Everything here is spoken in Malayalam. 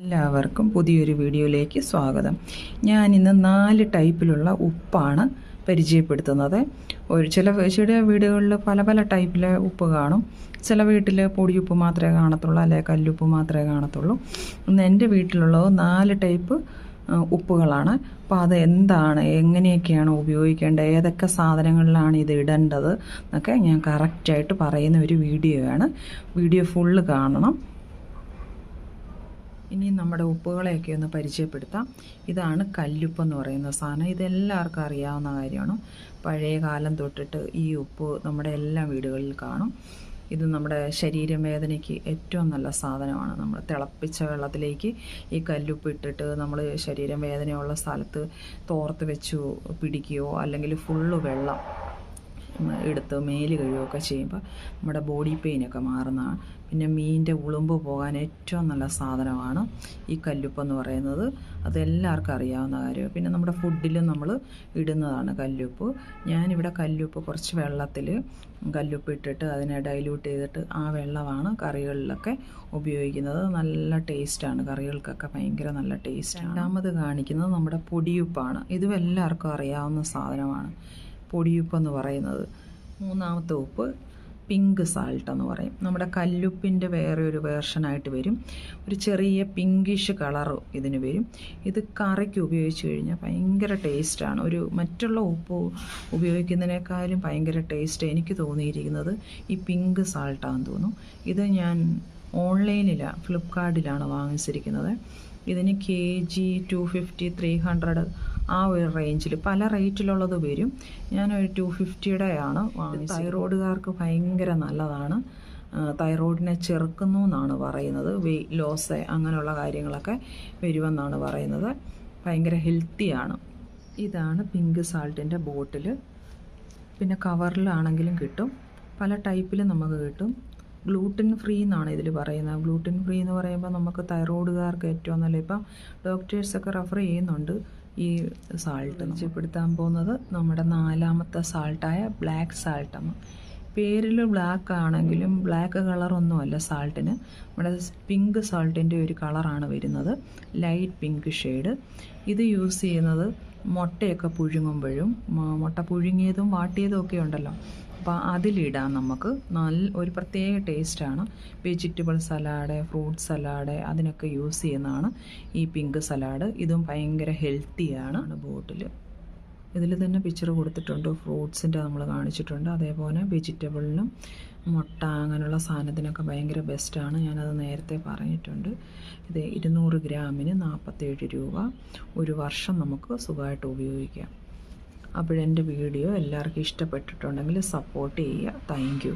എല്ലാവർക്കും പുതിയൊരു വീഡിയോയിലേക്ക് സ്വാഗതം. ഞാൻ ഇന്ന് 4 ടൈപ്പിലുള്ള ഉപ്പാണ് പരിചയപ്പെടുത്തുന്നത്. ചില വീടുകളിൽ പല പല ടൈപ്പിലെ ഉപ്പ് കാണും. ചില വീട്ടിൽ പൊടിയുപ്പ് മാത്രമേ കാണത്തുള്ളൂ, അല്ലെങ്കിൽ കല്ലുപ്പ് മാത്രമേ കാണത്തുള്ളൂ. ഇന്ന് എൻ്റെ വീട്ടിലുള്ളത് 4 ടൈപ്പ് ഉപ്പുകളാണ്. അപ്പോൾ അത് എന്താണ്, എങ്ങനെയൊക്കെയാണ് ഉപയോഗിക്കേണ്ടത്, ഏതൊക്കെ സാധനങ്ങളിലാണ് ഇത് ഇടേണ്ടത് എന്നൊക്കെ ഞാൻ കറക്റ്റായിട്ട് പറയുന്ന ഒരു വീഡിയോ ആണ്. വീഡിയോ ഫുള്ള് കാണണം. ഇനി നമ്മുടെ ഉപ്പുകളെയൊക്കെ ഒന്ന് പരിചയപ്പെടുത്താം. ഇതാണ് കല്ലുപ്പ് എന്ന് പറയുന്ന സാധനം. ഇതെല്ലാവർക്കും അറിയാവുന്ന കാര്യമാണ്. പഴയ കാലം തൊട്ടിട്ട് ഈ ഉപ്പ് നമ്മുടെ എല്ലാ വീടുകളിൽ കാണും. ഇത് നമ്മുടെ ശരീരവേദനയ്ക്ക് ഏറ്റവും നല്ല സാധനമാണ്. നമ്മൾ തിളപ്പിച്ച വെള്ളത്തിലേക്ക് ഈ കല്ലുപ്പ് ഇട്ടിട്ട് നമ്മൾ ശരീരം വേദനയുള്ള സ്ഥലത്ത് തോർത്ത് വെച്ച് പിടിക്കുകയോ അല്ലെങ്കിൽ ഫുള്ള് വെള്ളം എടുത്ത് മേല് കഴുകുകയൊക്കെ ചെയ്യുമ്പോൾ നമ്മുടെ ബോഡി പെയിനൊക്കെ മാറുന്നതാണ്. പിന്നെ മീനിൻ്റെ ഉളുമ്പ് പോകാൻ ഏറ്റവും നല്ല സാധനമാണ് ഈ കല്ലുപ്പ് എന്ന് പറയുന്നത്. അതെല്ലാവർക്കും അറിയാവുന്ന കാര്യമാണ്. പിന്നെ നമ്മുടെ ഫുഡിലും നമ്മൾ ഇടുന്നതാണ് കല്ലുപ്പ്. ഞാനിവിടെ കല്ലുപ്പ് കുറച്ച് വെള്ളത്തിൽ കല്ലുപ്പ് ഇട്ടിട്ട് അതിനെ ഡൈല്യൂട്ട് ചെയ്തിട്ട് ആ വെള്ളമാണ് കറികളിലൊക്കെ ഉപയോഗിക്കുന്നത്. നല്ല ടേസ്റ്റാണ്, കറികൾക്കൊക്കെ ഭയങ്കര നല്ല ടേസ്റ്റാണ്. രണ്ടാമത് കാണിക്കുന്നത് നമ്മുടെ പൊടിയുപ്പാണ്. ഇതും എല്ലാവർക്കും അറിയാവുന്ന സാധനമാണ്, പൊടിയുപ്പെന്ന് പറയുന്നത്. മൂന്നാമത്തെ ഉപ്പ് പിങ്ക് സാൾട്ട് എന്ന് പറയും. നമ്മുടെ കല്ലുപ്പിൻ്റെ വേറെ ഒരു വേർഷനായിട്ട് വരും. ഒരു ചെറിയ പിങ്കിഷ് കളർ ഇതിന് വരും. ഇത് കറിക്ക് ഉപയോഗിച്ച് കഴിഞ്ഞാൽ ഭയങ്കര ടേസ്റ്റാണ്. മറ്റുള്ള ഉപ്പ് ഉപയോഗിക്കുന്നതിനേക്കാളും ഭയങ്കര ടേസ്റ്റ് എനിക്ക് തോന്നിയിരിക്കുന്നത് ഈ പിങ്ക് സാൾട്ടാണെന്ന് തോന്നും. ഇത് ഞാൻ ഓൺലൈനിലാണ്, ഫ്ലിപ്കാർട്ടിലാണ് വാങ്ങിച്ചിരിക്കുന്നത്. ഇതിന് kg 250 300 ആ ഒരു റേഞ്ചിൽ പല റേറ്റിലുള്ളത് വരും. ഞാനൊരു 250യുടെയാണ് വാങ്ങിച്ചത്. തൈറോയ്ഡുകാർക്ക് ഭയങ്കര നല്ലതാണ്. തൈറോയിഡിനെ ചെറുക്കുന്നു എന്നാണ് പറയുന്നത്. വെയിറ്റ് ലോസ് അങ്ങനെയുള്ള കാര്യങ്ങളൊക്കെ വരുമെന്നാണ് പറയുന്നത്. ഭയങ്കര ഹെൽത്തിയാണ്. ഇതാണ് പിങ്ക് സാൾട്ടിൻ്റെ ബോട്ടിൽ. പിന്നെ കവറിലാണെങ്കിലും കിട്ടും, പല ടൈപ്പിലും നമുക്ക് കിട്ടും. ഗ്ലൂട്ടൻ ഫ്രീ എന്നാണ് ഇതിൽ പറയുന്നത്. ഗ്ലൂട്ടൻ ഫ്രീ എന്ന് പറയുമ്പോൾ നമുക്ക് തൈറോയ്ഡുകാർക്ക് ഏറ്റവും നല്ല, ഇപ്പം ഡോക്ടേഴ്സൊക്കെ റെഫർ ചെയ്യുന്നുണ്ട് ഈ സാൾട്ട്. പരിചയപ്പെടുത്താൻ പോകുന്നത് നമ്മുടെ 4ാമത്തെ സാൾട്ടായ ബ്ലാക്ക് സാൾട്ടാണ്. പേരിൽ ബ്ലാക്ക് ആണെങ്കിലും ബ്ലാക്ക് കളറൊന്നുമല്ല സാൾട്ടിന്. നമ്മുടെ പിങ്ക് സാൾട്ടിൻ്റെ ഒരു കളറാണ് വരുന്നത്, ലൈറ്റ് പിങ്ക് ഷെയ്ഡ്. ഇത് യൂസ് ചെയ്യുന്നത് മുട്ടയൊക്കെ പുഴുങ്ങുമ്പോഴും, മുട്ട പുഴുങ്ങിയതും വാട്ടിയതും ഒക്കെ ഉണ്ടല്ലോ, അപ്പോൾ അതിലിടാൻ നമുക്ക് ഒരു പ്രത്യേക ടേസ്റ്റാണ്. വെജിറ്റബിൾ സലാഡ്, ഫ്രൂട്ട് സലാഡ് അതിനൊക്കെ യൂസ് ചെയ്യുന്നതാണ് ഈ പിങ്ക് സലാഡ്. ഇതും ഭയങ്കര ഹെൽത്തിയാണ്. ബോട്ടിൽ ഇതിൽ തന്നെ പിക്ചർ കൊടുത്തിട്ടുണ്ട്, ഫ്രൂട്ട്സിൻ്റെ നമ്മൾ കാണിച്ചിട്ടുണ്ട്. അതേപോലെ വെജിറ്റബിളിനും മുട്ട അങ്ങനെയുള്ള സാധനത്തിനൊക്കെ ഭയങ്കര ബെസ്റ്റാണ്. ഞാനത് നേരത്തെ പറഞ്ഞിട്ടുണ്ട്. ഇത് 200 ഗ്രാമിന് 47 രൂപ. ഒരു വർഷം നമുക്ക് സുഖമായിട്ട് ഉപയോഗിക്കാം. അപ്പോഴെൻ്റെ വീഡിയോ എല്ലാവർക്കും ഇഷ്ടപ്പെട്ടിട്ടുണ്ടെങ്കിൽ സപ്പോർട്ട് ചെയ്യുക. Thank you.